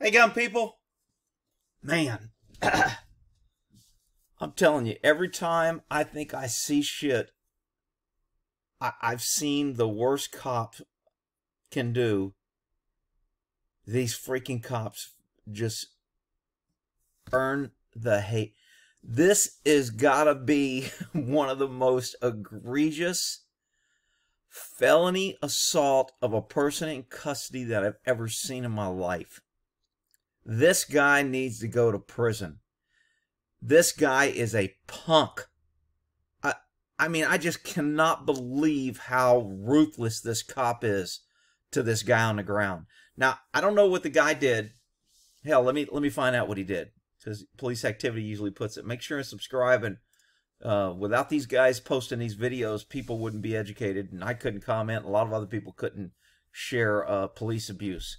Hey, gun people. Man, I'm telling you, every time I think I see shit I've seen the worst cops can do, these freaking cops just earn the hate. This is gotta be one of the most egregious felony assault of a person in custody that I've ever seen in my life. This guy needs to go to prison. This guy is a punk. I mean, I just cannot believe how ruthless this cop is to this guy on the ground. Now, I don't know what the guy did. Hell, let me find out what he did, because Police Activity usually puts it. Make sure and subscribe. And without these guys posting these videos, people wouldn't be educated, and I couldn't comment. A lot of other people couldn't share police abuse.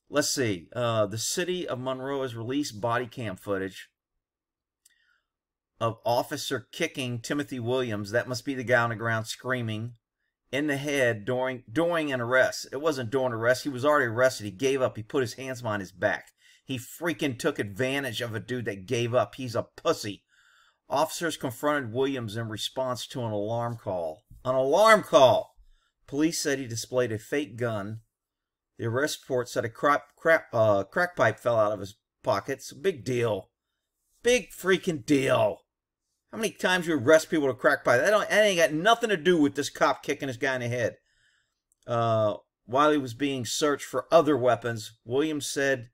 Let's see. The city of Monroe has released body cam footage of officer kicking Timothy Williams, that must be the guy on the ground, screaming, in the head during an arrest. It wasn't during arrest. He was already arrested. He gave up. He put his hands behind his back. He freaking took advantage of a dude that gave up. He's a pussy. Officers confronted Williams in response to an alarm call. An alarm call! Police said he displayed a fake gun. The arrest report said a crack pipe fell out of his pocket. It's a big deal. Big freaking deal. How many times you arrest people to crack pipe? That ain't got nothing to do with this cop kicking this guy in the head. While he was being searched for other weapons, Williams said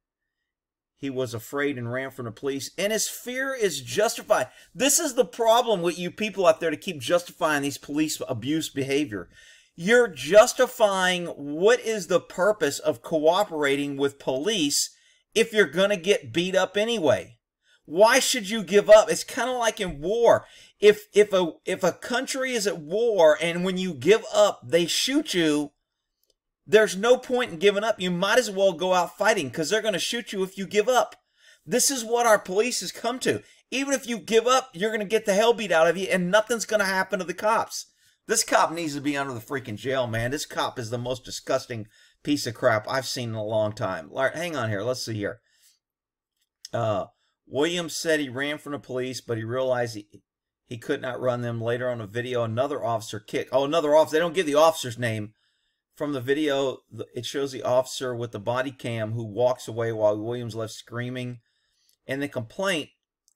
he was afraid and ran from the police, and his fear is justified. This is the problem with you people out there to keep justifying these police abuse behavior. You're justifying what is the purpose of cooperating with police if you're going to get beat up anyway. Why should you give up? It's kind of like in war. If a country is at war and when you give up, they shoot you, there's no point in giving up. You might as well go out fighting because they're going to shoot you if you give up. This is what our police has come to. Even if you give up, you're going to get the hell beat out of you and nothing's going to happen to the cops. This cop needs to be under the freaking jail, man. This cop is the most disgusting piece of crap I've seen in a long time. Hang on here. Let's see here. Williams said he ran from the police, but he realized he could not run them. Later on the video, another officer kicked. Oh, another officer. They don't give the officer's name. From the video, it shows the officer with the body cam who walks away while Williams left screaming. In the complaint,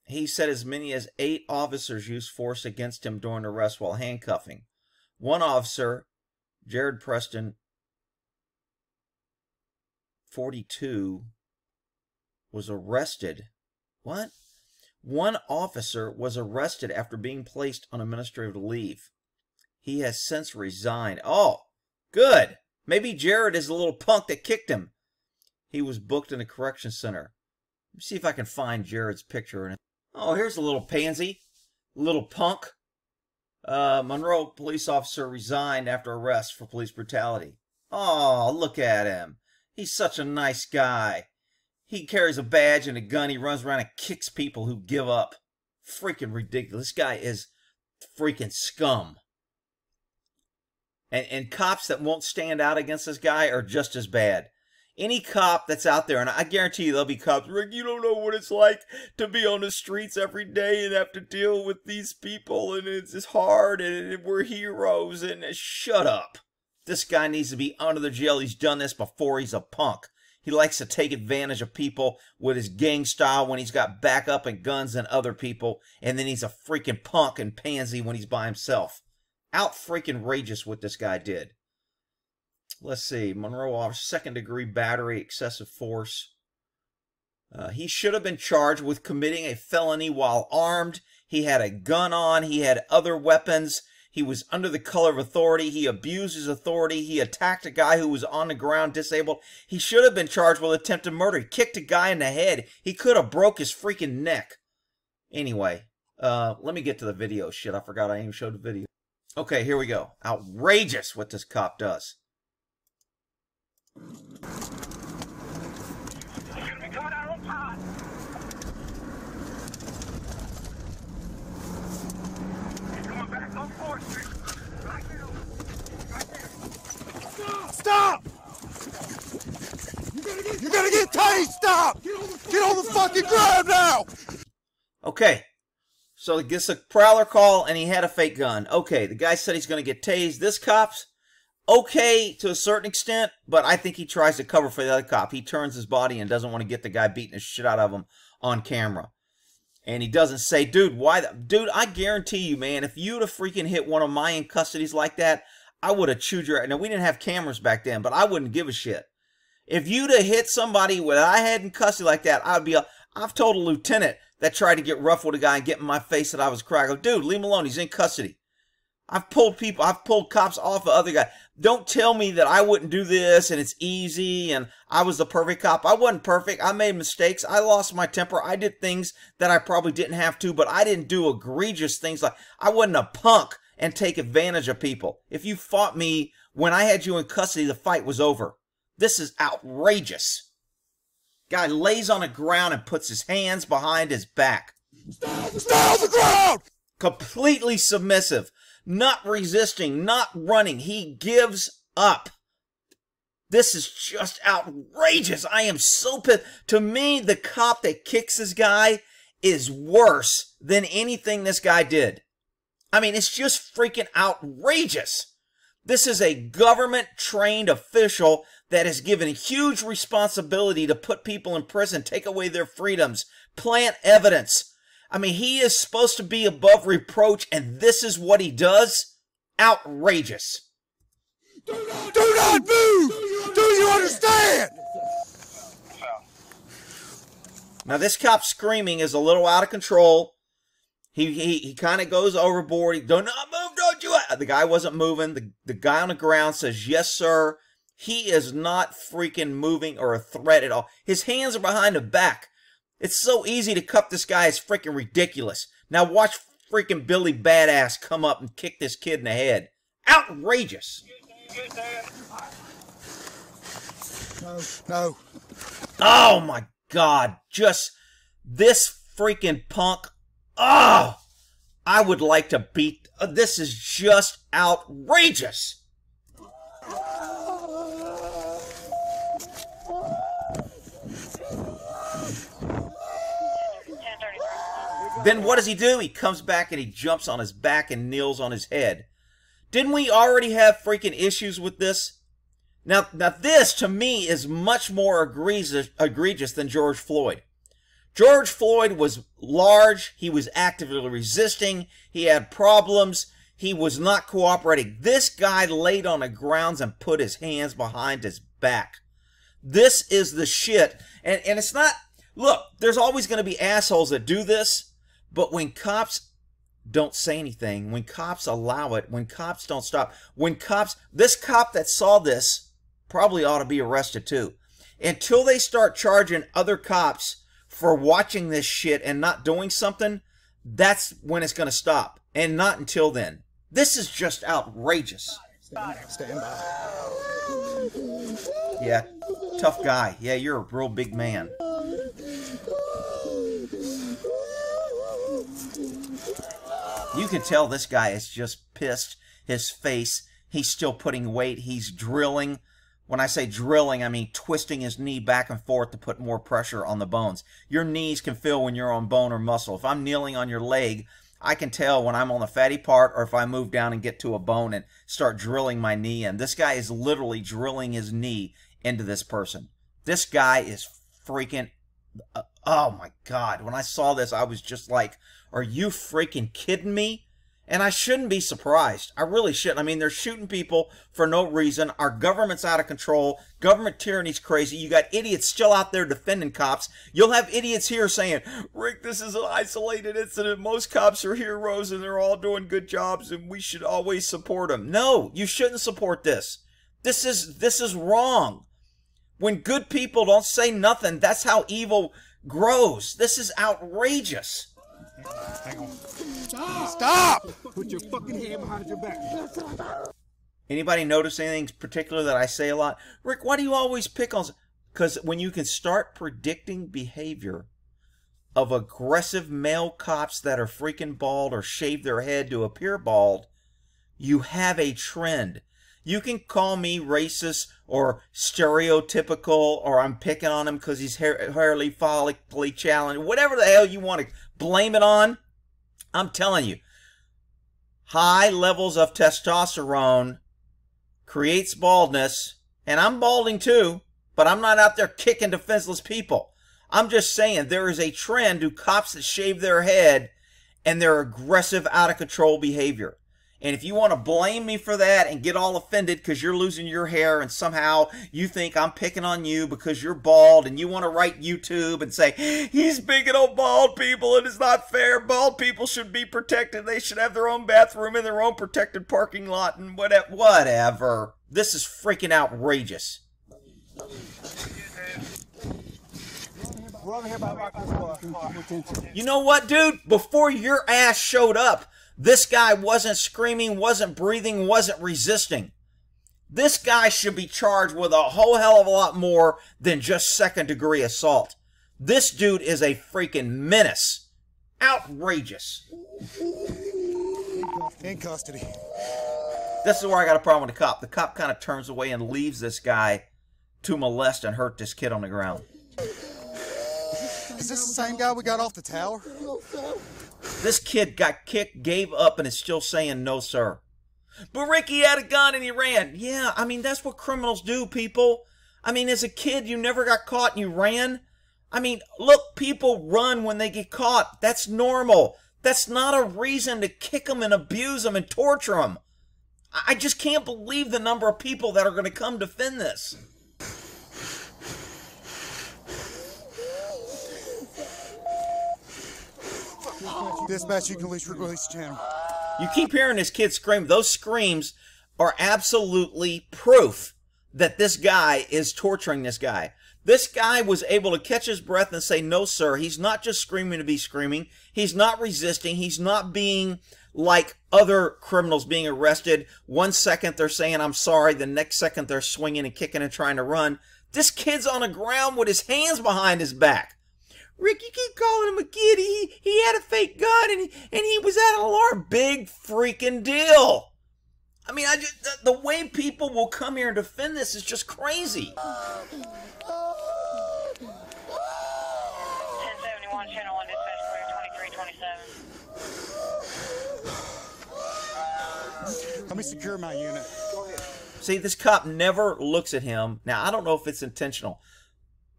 he said as many as 8 officers used force against him during the arrest while handcuffing. One officer, Jared Preston, 42, was arrested. What? One officer was arrested after being placed on administrative leave. He has since resigned. Oh, good. Maybe Jared is the little punk that kicked him. He was booked in a correction center. Let me see if I can find Jared's picture. Oh, here's a little pansy. Little punk. Monroe police officer resigned after arrest for police brutality. Oh, look at him. He's such a nice guy. He carries a badge and a gun. He runs around and kicks people who give up. Freaking ridiculous. This guy is freaking scum. And cops that won't stand out against this guy are just as bad. Any cop that's out there, and I guarantee you there'll be cops, Rick, you don't know what it's like to be on the streets every day and have to deal with these people, and it's hard, and we're heroes, and shut up. This guy needs to be under the jail. He's done this before. He's a punk. He likes to take advantage of people with his gang style when he's got backup and guns than other people. And then he's a freaking punk and pansy when he's by himself. Out freaking rageous what this guy did. Let's see. Monroe officer, 2nd-degree battery, excessive force. He should have been charged with committing a felony while armed. He had a gun on. He had other weapons. He was under the color of authority. He abused his authority. He attacked a guy who was on the ground disabled. He should have been charged with attempted murder. He kicked a guy in the head. He could have broke his freaking neck. Anyway, let me get to the video. Shit, I forgot I even showed the video. Okay, here we go. Outrageous what this cop does. Stop! You gotta get You're gonna get tased! Stop! Get on the fucking ground now! Okay. So he gets a prowler call and he had a fake gun. Okay, the guy said he's going to get tased. This cop's okay to a certain extent, but I think he tries to cover for the other cop. He turns his body and doesn't want to get the guy beating the shit out of him on camera. And he doesn't say, dude, why? Dude, I guarantee you, man, if you'd have freaking hit one of my in custodies like that, I would have chewed your... Now, we didn't have cameras back then, but I wouldn't give a shit. If you'd have hit somebody that I had in custody like that, I've told a lieutenant that tried to get rough with a guy and get in my face that I was crying. I go, dude, leave him alone. He's in custody. I've pulled cops off of other guys. Don't tell me that I wouldn't do this and it's easy and I was the perfect cop. I wasn't perfect. I made mistakes. I lost my temper. I did things that I probably didn't have to, but I didn't do egregious things like I wasn't a punk and take advantage of people. If you fought me when I had you in custody, the fight was over. This is outrageous. Guy lays on the ground and puts his hands behind his back. Stay on the ground! Completely submissive. Not resisting, not running. He gives up. This is just outrageous. I am so pissed. To me, the cop that kicks this guy is worse than anything this guy did. I mean, it's just freaking outrageous. This is a government-trained official that is given a huge responsibility to put people in prison, take away their freedoms, plant evidence. I mean, he is supposed to be above reproach, and this is what he does? Outrageous. Do not move! Do you understand? Now, this cop screaming is a little out of control. He kind of goes overboard. He, do not move, don't you? The guy wasn't moving. The guy on the ground says, yes, sir. He is not freaking moving or a threat at all. His hands are behind the back. It's so easy to cuff this guy. It's freaking ridiculous. Now watch freaking Billy Badass come up and kick this kid in the head. Outrageous. No. Oh my God. Just this freaking punk. Oh, I would like to beat. This is just outrageous. Then what does he do? He comes back and he jumps on his back and kneels on his head. Didn't we already have freaking issues with this? Now this, to me, is much more egregious than George Floyd. George Floyd was large. He was actively resisting. He had problems. He was not cooperating. This guy laid on the grounds and put his hands behind his back. This is the shit. And it's not... Look, there's always going to be assholes that do this. But when cops don't say anything, when cops allow it, when cops don't stop, when cops... This cop that saw this probably ought to be arrested too. Until they start charging other cops for watching this shit and not doing something, that's when it's going to stop. And not until then. This is just outrageous. Stand by. Yeah, tough guy. Yeah, you're a real big man. You can tell this guy is just pissed. His face, he's still putting weight. He's drilling. When I say drilling, I mean twisting his knee back and forth to put more pressure on the bones. Your knees can feel when you're on bone or muscle. If I'm kneeling on your leg, I can tell when I'm on the fatty part or if I move down and get to a bone and start drilling my knee in. This guy is literally drilling his knee into this person. This guy is freaking... oh my God. When I saw this, I was just like, are you freaking kidding me? And I shouldn't be surprised. I really shouldn't. I mean, they're shooting people for no reason. Our government's out of control. Government tyranny's crazy. You got idiots still out there defending cops. You'll have idiots here saying, Rick, this is an isolated incident. Most cops are heroes and they're all doing good jobs and we should always support them. No, you shouldn't support this. This is wrong. When good people don't say nothing, that's how evil grows. This is outrageous. Hang on. Stop! Put your fucking hand behind your back. Anybody notice anything particular that I say a lot? Rick, why do you always pick on... Because when you can start predicting behavior of aggressive male cops that are freaking bald or shave their head to appear bald, you have a trend. You can call me racist or stereotypical, or I'm picking on him because he's hairly follically challenged, whatever the hell you want to blame it on. I'm telling you, high levels of testosterone creates baldness, and I'm balding too, but I'm not out there kicking defenseless people. I'm just saying there is a trend to cops that shave their head and their aggressive, out of control behavior. And if you want to blame me for that and get all offended because you're losing your hair and somehow you think I'm picking on you because you're bald and you want to write YouTube and say, he's picking on bald people and it's not fair. Bald people should be protected. They should have their own bathroom in their own protected parking lot and whatever. This is freaking outrageous. You know what, dude? Before your ass showed up, this guy wasn't screaming, wasn't breathing, wasn't resisting. This guy should be charged with a whole hell of a lot more than just second-degree assault. This dude is a freaking menace. Outrageous. In custody. This is where I got a problem with the cop. The cop kind of turns away and leaves this guy to molest and hurt this kid on the ground. Is this the same guy we got off the tower? This kid got kicked, gave up, and is still saying no, sir. But Ricky had a gun and he ran. Yeah, I mean, that's what criminals do, people. I mean, as a kid, you never got caught and you ran. I mean, look, people run when they get caught. That's normal. That's not a reason to kick them and abuse them and torture them. I just can't believe the number of people that are going to come defend this. Dispatch, you can release the channel. You keep hearing this kid scream. Those screams are absolutely proof that this guy is torturing this guy. This guy was able to catch his breath and say, no, sir. He's not just screaming to be screaming. He's not resisting. He's not being like other criminals being arrested. 1 second they're saying, I'm sorry. The next second they're swinging and kicking and trying to run. This kid's on the ground with his hands behind his back. Rick, you keep calling him a kid. He had a fake gun and he was at an alarm. Big freaking deal. I mean, the way people will come here and defend this is just crazy. 1071, channel 1, dispatch clear 2327. Let me secure my unit. See, this cop never looks at him. Now, I don't know if it's intentional,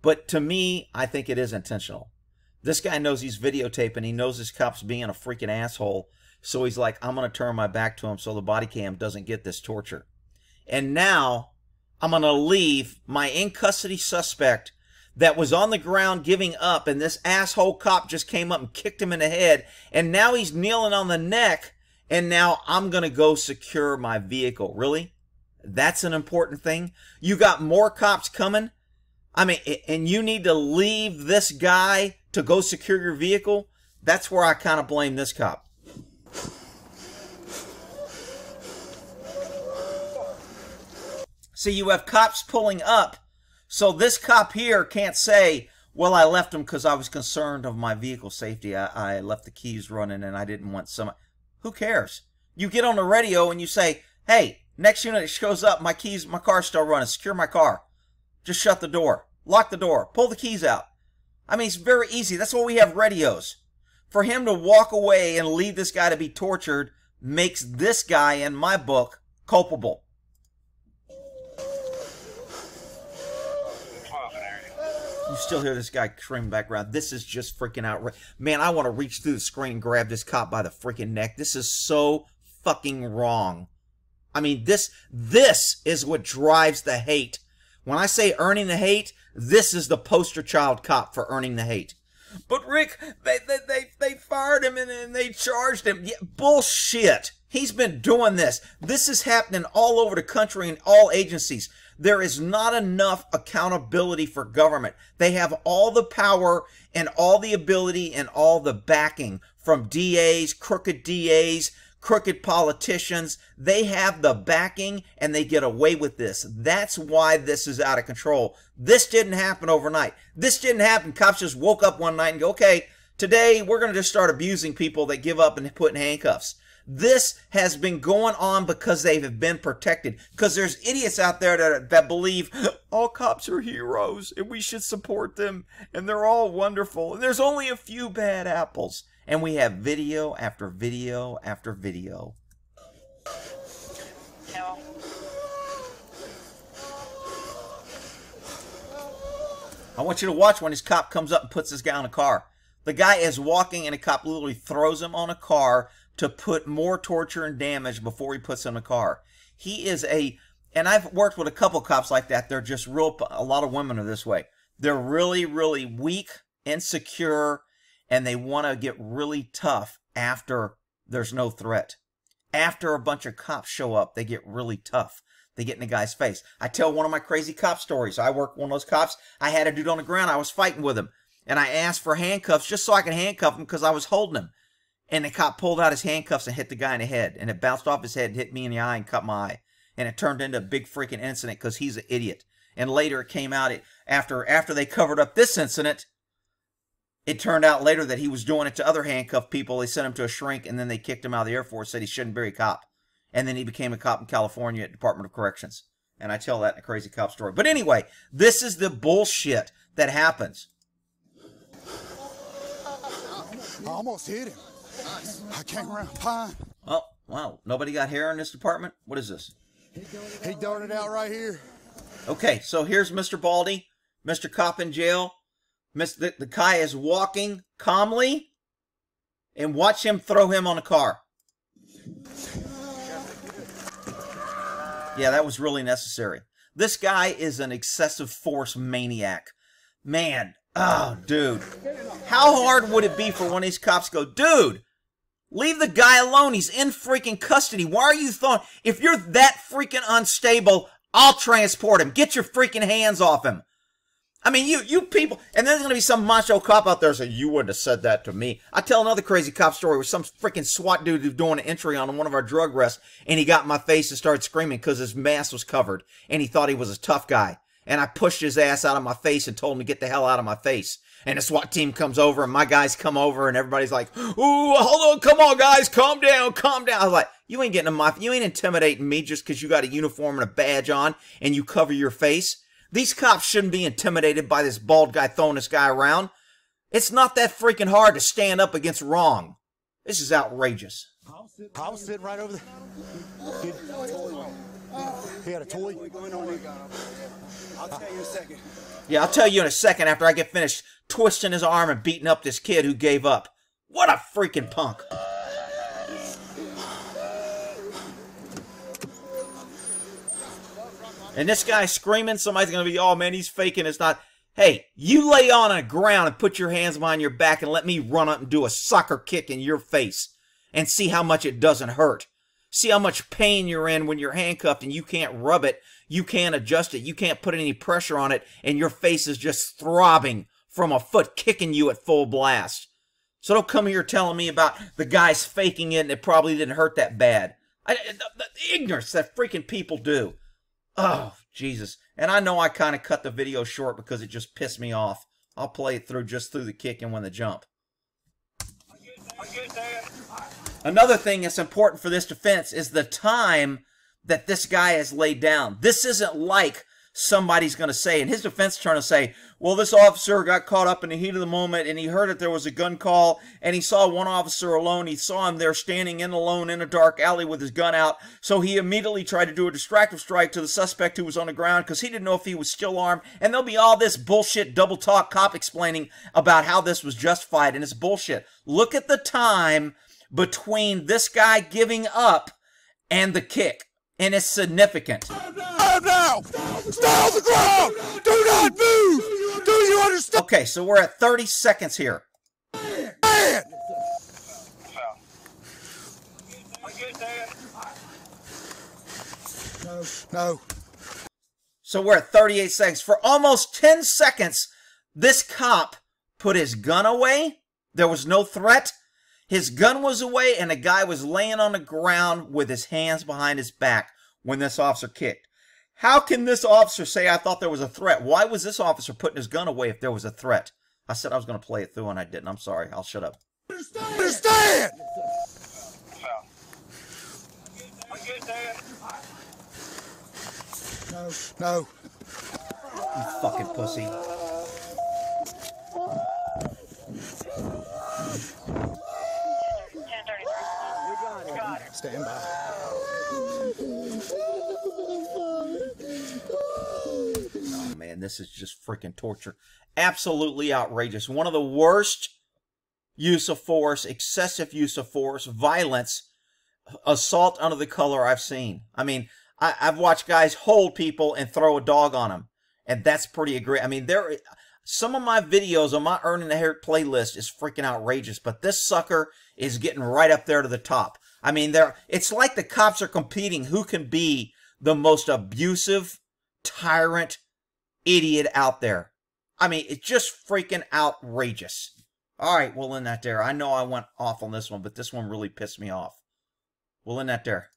but to me, I think it is intentional. This guy knows he's videotaping. He knows this cop's being a freaking asshole. So he's like, I'm going to turn my back to him so the body cam doesn't get this torture. And now I'm going to leave my in-custody suspect that was on the ground giving up, and this asshole cop just came up and kicked him in the head, and now he's kneeling on the neck, and now I'm going to go secure my vehicle. Really? That's an important thing? You got more cops coming? I mean, and you need to leave this guy to go secure your vehicle? That's where I kind of blame this cop. See, you have cops pulling up, so this cop here can't say, well, I left him because I was concerned of my vehicle safety. I left the keys running and I didn't want some... Who cares? You get on the radio and you say, hey, next unit shows up, my car's still running, secure my car. Just shut the door. Lock the door. Pull the keys out. I mean, it's very easy. That's why we have radios. For him to walk away and leave this guy to be tortured makes this guy, in my book, culpable. You still hear this guy screaming background. This is just freaking outrageous. Man, I want to reach through the screen and grab this cop by the freaking neck. This is so fucking wrong. I mean, this is what drives the hate. When I say earning the hate, this is the poster child cop for earning the hate. But Rick, they fired him and they charged him. Yeah, bullshit. He's been doing this. This is happening all over the country in all agencies. There is not enough accountability for government. They have all the power and all the ability and all the backing from DAs, crooked politicians. They have the backing and they get away with this. That's why this is out of control. This didn't happen overnight. This didn't happen. Cops just woke up one night and go, okay, today we're going to just start abusing people that give up and put in handcuffs. This has been going on because they have been protected. Because there's idiots out there that believe all cops are heroes and we should support them and they're all wonderful. And there's only a few bad apples. And we have video after video after video. No. I want you to watch when this cop comes up and puts this guy in a car. The guy is walking and a cop literally throws him on a car to put more torture and damage before he puts him in a car. He is and I've worked with a couple cops like that. They're just a lot of women are this way. They're really, really weak, insecure, and they want to get really tough after there's no threat. After a bunch of cops show up, they get really tough. They get in the guy's face. I tell one of my crazy cop stories. I work with one of those cops. I had a dude on the ground. I was fighting with him. And I asked for handcuffs just so I could handcuff him because I was holding him. And the cop pulled out his handcuffs and hit the guy in the head. And it bounced off his head and hit me in the eye and cut my eye. And it turned into a big freaking incident because he's an idiot. And later it came out, after they covered up this incident, it turned out later that he was doing it to other handcuffed people. They sent him to a shrink and then they kicked him out of the Air Force, said he shouldn't be a cop. And then he became a cop in California at Department of Corrections. And I tell that in a crazy cop story. But anyway, this is the bullshit that happens. I almost hit him. I came around Pine. Oh, wow. Nobody got hair in this department? What is this? He darted out right here. Okay, so here's Mr. Baldy, Mr. Cop in jail. The guy is walking calmly. And watch him throw him on a car. Yeah, that was really necessary. This guy is an excessive force maniac. Man, oh, dude. How hard would it be for one of these cops to go, dude, leave the guy alone. He's in freaking custody. Why are you throwing... If you're that freaking unstable, I'll transport him. Get your freaking hands off him. I mean, you people... And there's going to be some macho cop out there saying, you wouldn't have said that to me. I tell another crazy cop story with some freaking SWAT dude who's doing an entry on one of our drug arrests, and he got in my face and started screaming because his mask was covered, and he thought he was a tough guy. And I pushed his ass out of my face and told him to get the hell out of my face. And the SWAT team comes over, and my guys come over, and everybody's like, ooh, hold on, come on, guys, calm down, calm down. I was like, you ain't getting in my... You ain't intimidating me just because you got a uniform and a badge on, and you cover your face. These cops shouldn't be intimidated by this bald guy throwing this guy around. It's not that freaking hard to stand up against wrong. This is outrageous. I was sitting right over there. He had a toy. I'll tell you in a second. Yeah, I'll tell you in a second after I get finished twisting his arm and beating up this kid who gave up. What a freaking punk. And this guy screaming, somebody's going to be, oh man, he's faking. It's not. Hey, you lay on the ground and put your hands behind your back and let me run up and do a soccer kick in your face and see how much it doesn't hurt. See how much pain you're in when you're handcuffed and you can't rub it, you can't adjust it, you can't put any pressure on it, and your face is just throbbing from a foot kicking you at full blast. So don't come here telling me about the guy's faking it and it probably didn't hurt that bad. The ignorance that freaking people do. Oh, Jesus. And I know I kind of cut the video short because it just pissed me off. I'll play it through just through the kick and when the jump. Another thing that's important for this defense is the time that this guy has laid down. This isn't like somebody's going to say, in his defense trying to say, well, this officer got caught up in the heat of the moment and he heard that there was a gun call and he saw one officer alone. He saw him there standing alone in a dark alley with his gun out. So he immediately tried to do a distractive strike to the suspect who was on the ground because he didn't know if he was still armed. And there'll be all this bullshit double talk cop explaining about how this was justified, and it's bullshit. Look at the time between this guy giving up and the kick. And it's significant. Now! Stay on the ground! Do not move! Do you understand? Okay, so we're at 30 seconds here. Man! No. So we're at 38 seconds. For almost 10 seconds, this cop put his gun away. There was no threat. His gun was away, and the guy was laying on the ground with his hands behind his back when this officer kicked. How can this officer say, I thought there was a threat? Why was this officer putting his gun away if there was a threat? I said I was going to play it through, and I didn't. I'm sorry. I'll shut up. Understand! No. You fucking pussy. 1033. Got it. Stand by. Oh man, this is just freaking torture. Absolutely outrageous. One of the worst use of force, excessive use of force, violence, assault under the color I've seen. I mean, I've watched guys hold people and throw a dog on them, and that's pretty aggressive. I mean, some of my videos on my Earning the Hair playlist is freaking outrageous, but this sucker is getting right up there to the top. I mean, it's like the cops are competing who can be the most abusive, tyrant, idiot out there. I mean, it's just freaking outrageous. All right, we'll end that there. I know I went off on this one, but this one really pissed me off. We'll end that there.